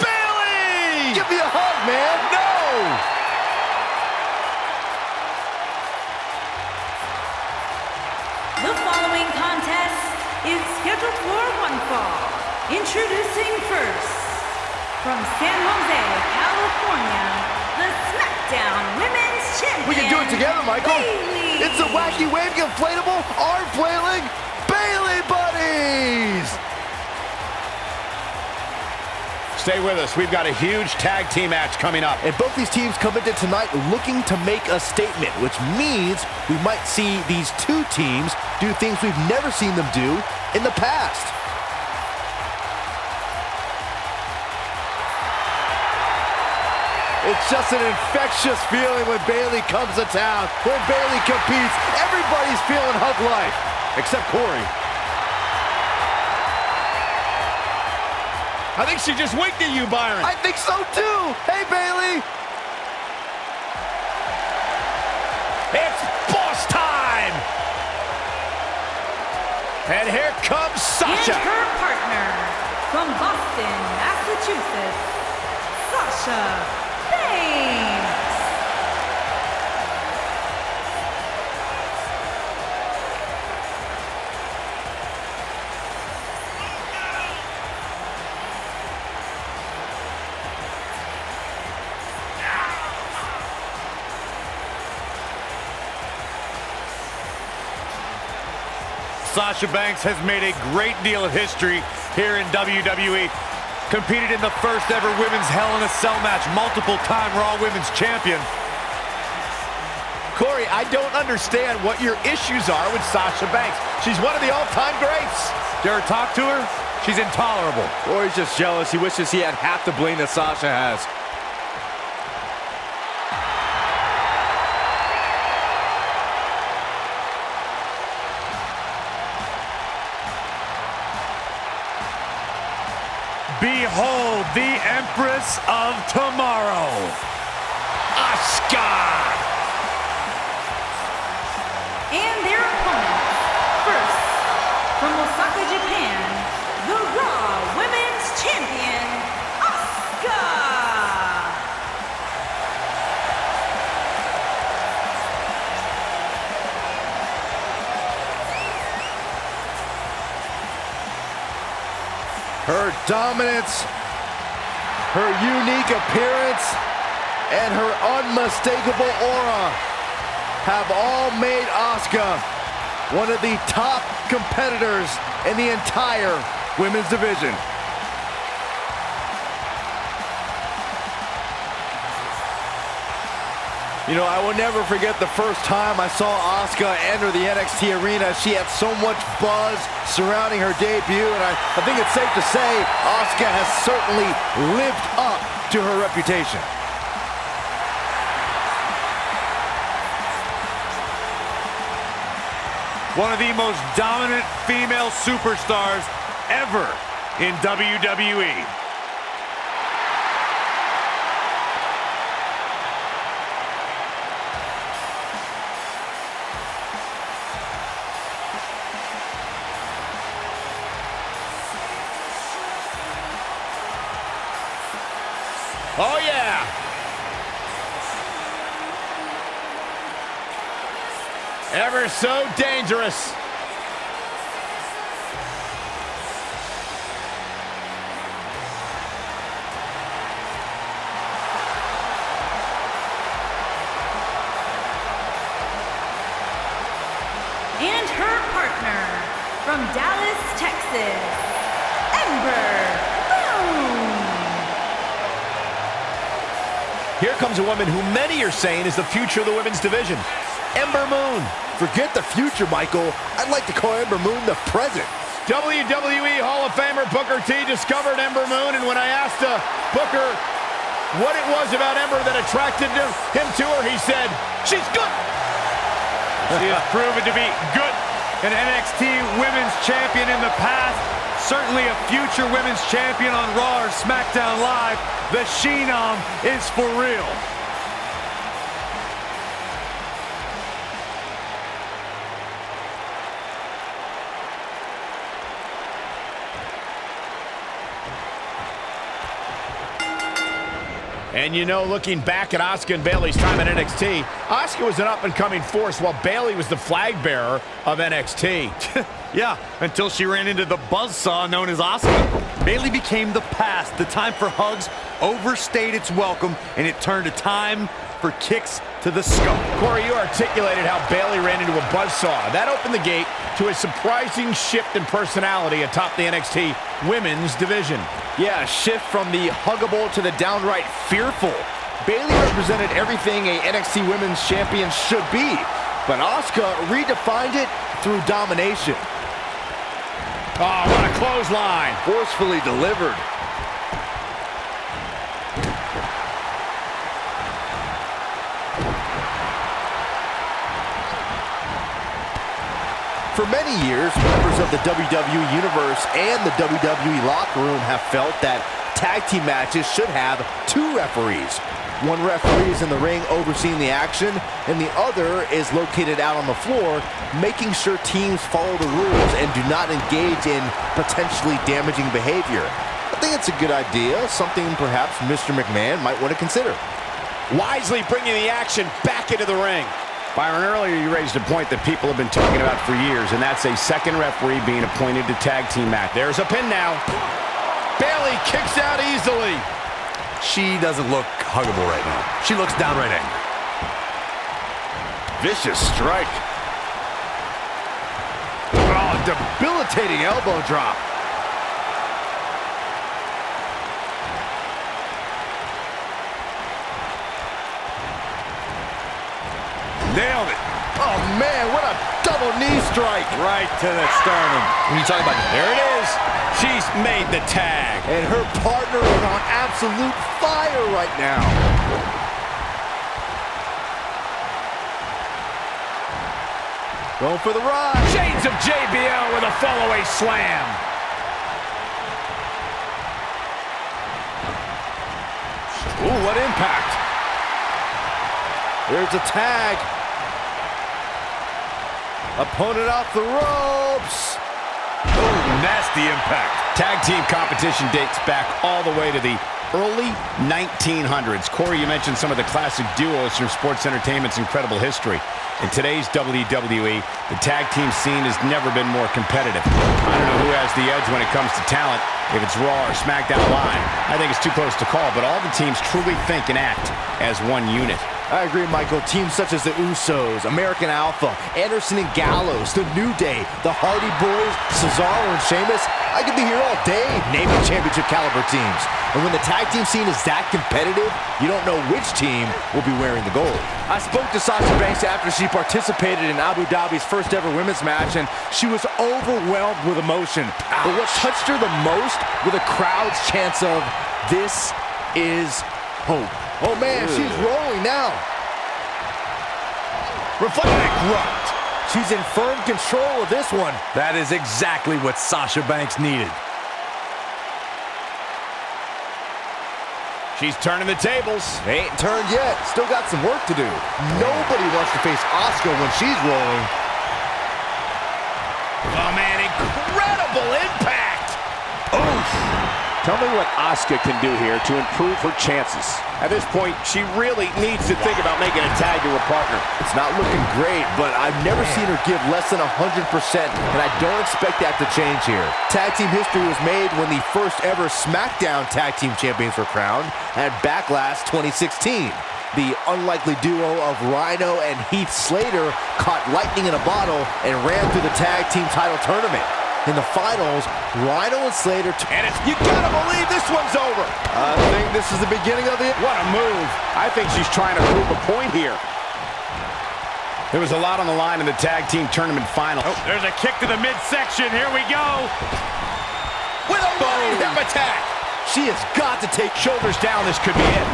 Bayley! Give me a hug, man! No! The following contest is scheduled for one fall. Introducing first, from San Jose, California, the SmackDown Women's Champion. We can do it together, Michael. Bayley. It's the wacky waving inflatable arm flailing Bayley buddies. Stay with us. We've got a huge tag team match coming up. And both these teams come into tonight looking to make a statement, which means we might see these two teams do things we've never seen them do in the past. It's just an infectious feeling when Bayley comes to town. When Bayley competes, everybody's feeling hug life, except Corey. I think she just winked at you, Byron. I think so too. Hey, Bayley. It's boss time. And here comes Sasha. And her partner, from Boston, Massachusetts, Sasha Banks. Sasha Banks has made a great deal of history here in WWE. Competed in the first ever women's Hell in a Cell match, multiple-time Raw Women's Champion. Corey, I don't understand what your issues are with Sasha Banks. She's one of the all-time greats. Dare talk to her? She's intolerable. Corey's just jealous. He wishes he had half the bling that Sasha has. Behold the Empress of Tomorrow, Asuka! And their opponents, first, from Osaka, Japan, the Raw Women's Champion, Asuka! Her dominance, her unique appearance, and her unmistakable aura have all made Asuka one of the top competitors in the entire women's division. You know, I will never forget the first time I saw Asuka enter the NXT arena. She had so much buzz surrounding her debut, and I think it's safe to say Asuka has certainly lived up to her reputation. One of the most dominant female superstars ever in WWE. Oh, yeah. Ever so dangerous. And her partner, from Dallas, Texas, Here comes a woman who many are saying is the future of the women's division, Ember Moon. Forget the future, Michael. I'd like to call Ember Moon the present. WWE Hall of Famer Booker T discovered Ember Moon, and when I asked Booker what it was about Ember that attracted him to her, he said, "She's good." She has proven to be good. An NXT Women's Champion in the past, certainly a future Women's Champion on Raw or SmackDown Live. The She-Nom is for real. And you know, looking back at Asuka and Bayley's time at NXT, Asuka was an up-and-coming force while Bayley was the flag bearer of NXT. Yeah, until she ran into the buzzsaw known as Asuka. Bayley became the past. The time for hugs overstayed its welcome, and it turned to time for kicks to the skull. Corey, you articulated how Bayley ran into a buzzsaw. That opened the gate to a surprising shift in personality atop the NXT women's division. Yeah, a shift from the huggable to the downright fearful. Bayley represented everything a NXT Women's Champion should be, but Asuka redefined it through domination. Oh, what a clothesline. Forcefully delivered. For many years, members of the WWE Universe and the WWE locker room have felt that tag team matches should have two referees. One referee is in the ring overseeing the action, and the other is located out on the floor, making sure teams follow the rules and do not engage in potentially damaging behavior. I think it's a good idea, something perhaps Mr. McMahon might want to consider. Wisely bringing the action back into the ring. Byron, earlier you raised a point that people have been talking about for years, and that's a second referee being appointed to tag team match. There's a pin now. Bayley kicks out easily. She doesn't look huggable right now. She looks downright angry. Vicious strike. Oh, debilitating elbow drop. Nailed it. Oh, man, what a double knee strike. Right to the sternum. When you talk about it, There it is. She's made the tag. And her partner is on absolute fire right now. Going for the ride. Shades of JBL with a fallaway slam. Ooh, what impact. There's a tag. Opponent off the ropes. oh, nasty impact. Tag team competition dates back all the way to the early 1900s. Corey, you mentioned some of the classic duos from sports entertainment's incredible history. In today's WWE, the tag team scene has never been more competitive. I don't know who has the edge when it comes to talent, if it's Raw or SmackDown Live. I think it's too close to call, but all the teams truly think and act as one unit. I agree, Michael. Teams such as the Usos, American Alpha, Anderson and Gallows, The New Day, the Hardy Boys, Cesaro and Sheamus. I could be here all day naming championship caliber teams. And when the tag team scene is that competitive, you don't know which team will be wearing the gold. I spoke to Sasha Banks after she participated in Abu Dhabi's first ever women's match, and she was overwhelmed with emotion. But what touched her the most were the crowd's chants of, "This is hope." Oh man, she's rolling now. Reflecting grunt. She's in firm control of this one. That is exactly what Sasha Banks needed. She's turning the tables. They ain't turned yet. Still got some work to do. Nobody wants to face Asuka when she's rolling. Oh man, incredible impact. Oof. Tell me what Asuka can do here to improve her chances. At this point, she really needs to think about making a tag to her partner. It's not looking great, but I've never seen her give less than 100%, and I don't expect that to change here. Tag team history was made when the first ever SmackDown Tag Team Champions were crowned at Backlash 2016. The unlikely duo of Rhino and Heath Slater caught lightning in a bottle and ran through the tag team title tournament. In the finals, Rhino and Slater... And you gotta believe this one's over. I think this is the beginning of it. What a move. I think she's trying to prove a point here. There was a lot on the line in the tag team tournament final. Oh, there's a kick to the midsection. Here we go. With a running hip attack. She has got to take Shoulders down, this could be it.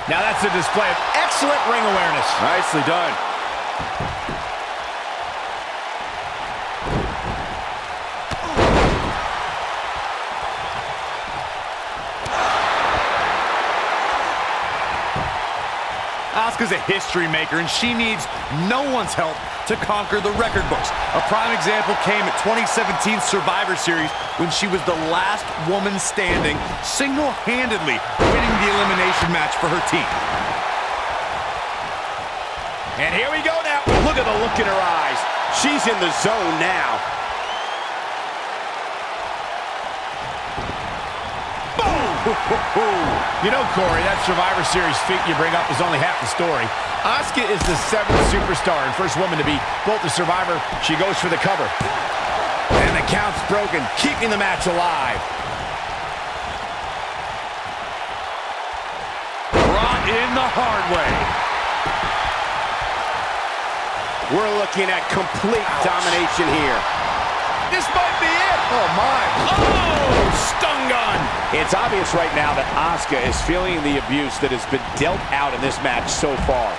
Now that's a display of excellent ring awareness. Nicely done. Asuka's a history maker, and she needs no one's help to conquer the record books. A prime example came at 2017 Survivor Series when she was the last woman standing, single-handedly winning the elimination match for her team. And here we go now. Look at the look in her eyes. She's in the zone now. You know, Corey, that Survivor Series feat you bring up is only half the story. Asuka is the 7th superstar and first woman to be both the Survivor. She goes for the cover. And the count's broken, keeping the match alive. Brought in the hard way. We're looking at complete domination here. This might be it. Oh, my. Oh, stun gun. It's obvious right now that Asuka is feeling the abuse that has been dealt out in this match so far.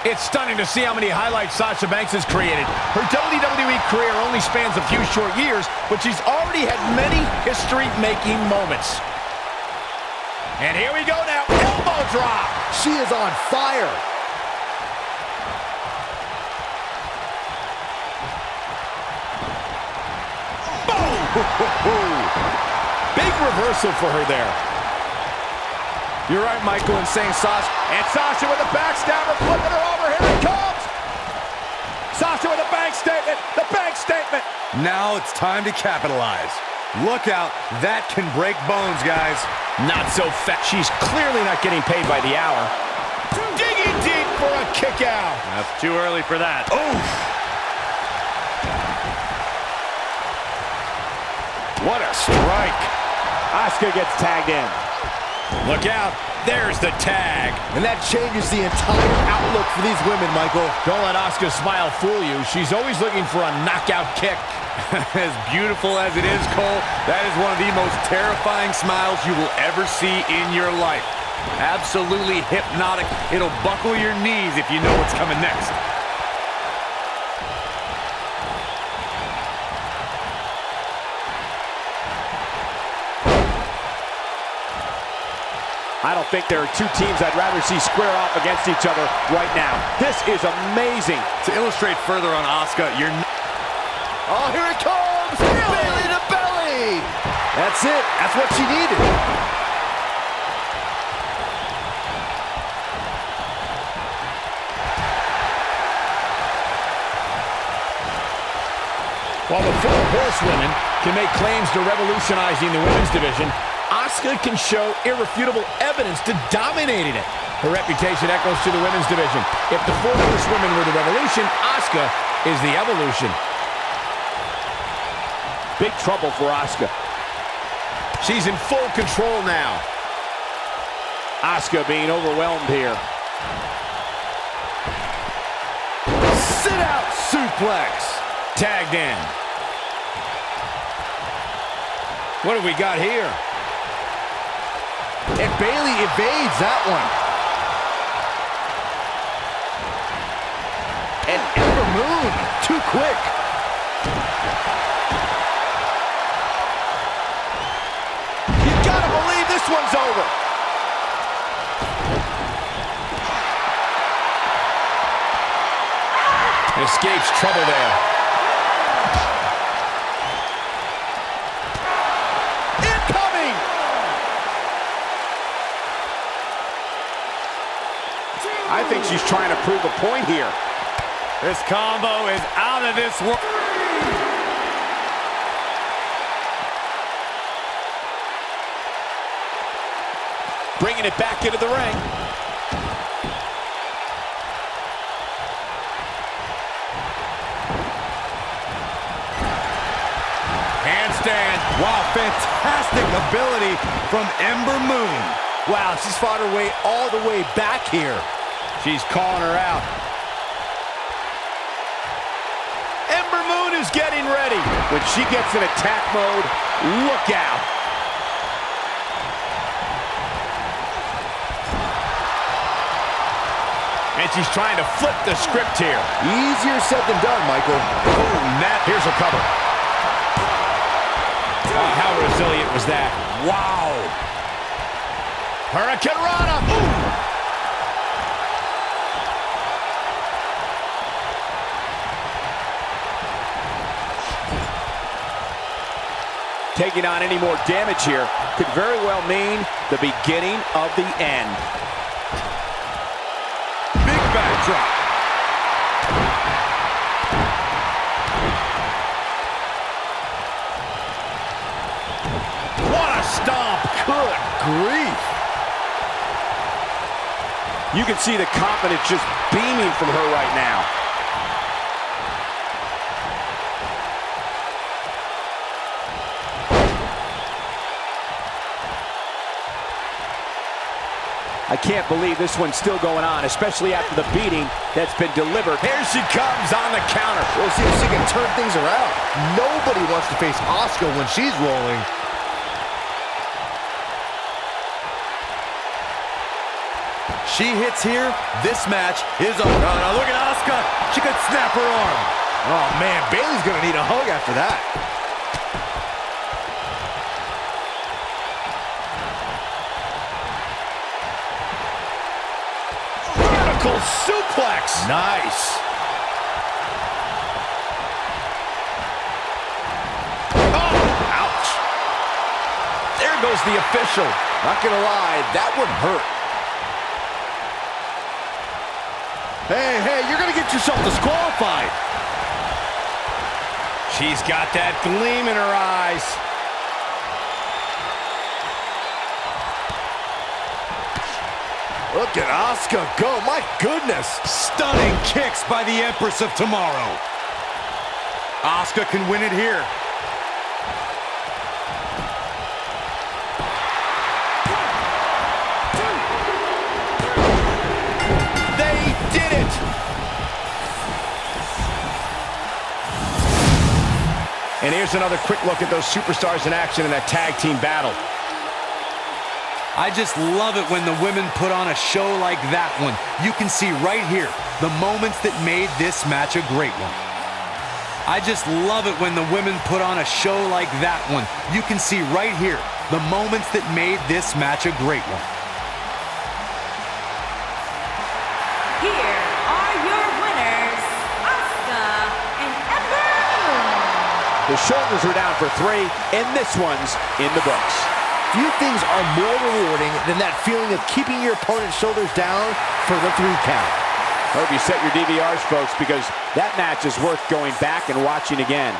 It's stunning to see how many highlights Sasha Banks has created. Her WWE career only spans a few short years, but she's already had many history-making moments. And here we go now. Elbow drop. She is on fire. Big reversal for her there. You're right, Michael, in saying Sasha. And Sasha with a backstabber, flipping her over. Here it comes. Sasha with a bank statement. The bank statement. Now it's time to capitalize. Look out. That can break bones, guys. Not so fast. She's clearly not getting paid by the hour. Digging deep for a kick out. That's too early for that. Oof. What a strike. Asuka gets tagged in. Look out. There's the tag. And that changes the entire outlook for these women, Michael. Don't let Asuka's smile fool you. She's always looking for a knockout kick. As beautiful as it is, Cole, that is one of the most terrifying smiles you will ever see in your life. Absolutely hypnotic. It'll buckle your knees if you know what's coming next. I don't think there are two teams I'd rather see square off against each other right now. This is amazing. To illustrate further on Asuka, you're... Oh, here it comes! Belly to belly! That's it. That's what she needed. While the four horsewomen can make claims to revolutionizing the women's division, Asuka can show irrefutable evidence to dominating it. Her reputation echoes to the women's division. If the four horsewomen were the revolution, Asuka is the evolution. Big trouble for Asuka. She's in full control now. Asuka being overwhelmed here. Sit out suplex. Tagged in. What have we got here? And Bayley evades that one. And Ember Moon, too quick. You gotta believe this one's over. Escapes trouble there. I think she's trying to prove a point here. This combo is out of this world. Bringing it back into the ring. Handstand. Wow, fantastic ability from Ember Moon. Wow, she's fought her way all the way back here. She's calling her out. Ember Moon is getting ready. When she gets in attack mode, look out. And she's trying to flip the script here. Easier said than done, Michael. Oh, Matt, here's a cover. Oh, how resilient was that? Wow. Hurricane Rana. Ooh. Taking on any more damage here could very well mean the beginning of the end. Big backdrop. What a stomp. Good grief. You can see the confidence just beaming from her right now. I can't believe this one's still going on, especially after the beating that's been delivered. Here she comes on the counter. We'll see if she can turn things around. Nobody wants to face Asuka when she's rolling. She hits here, this match is over. Oh, now look at Asuka. She could snap her arm. Oh, man, Bayley's going to need a hug after that. Vertical suplex. Nice. Oh, ouch. There goes the official. Not going to lie, that would hurt. Hey, you're going to get yourself disqualified. She's got that gleam in her eyes. Look at Asuka go, my goodness. Stunning kicks by the Empress of Tomorrow. Asuka can win it here. And here's another quick look at those superstars in action in that tag team battle. I just love it when the women put on a show like that one. You can see right here the moments that made this match a great one. I just love it when the women put on a show like that one. You can see right here the moments that made this match a great one. Here are your winners, Asuka and Ember. The shoulders were down for 3, and this one's in the books. Few things are more rewarding than that feeling of keeping your opponent's shoulders down for the 3 count. Hope you set your DVRs, folks, because that match is worth going back and watching again.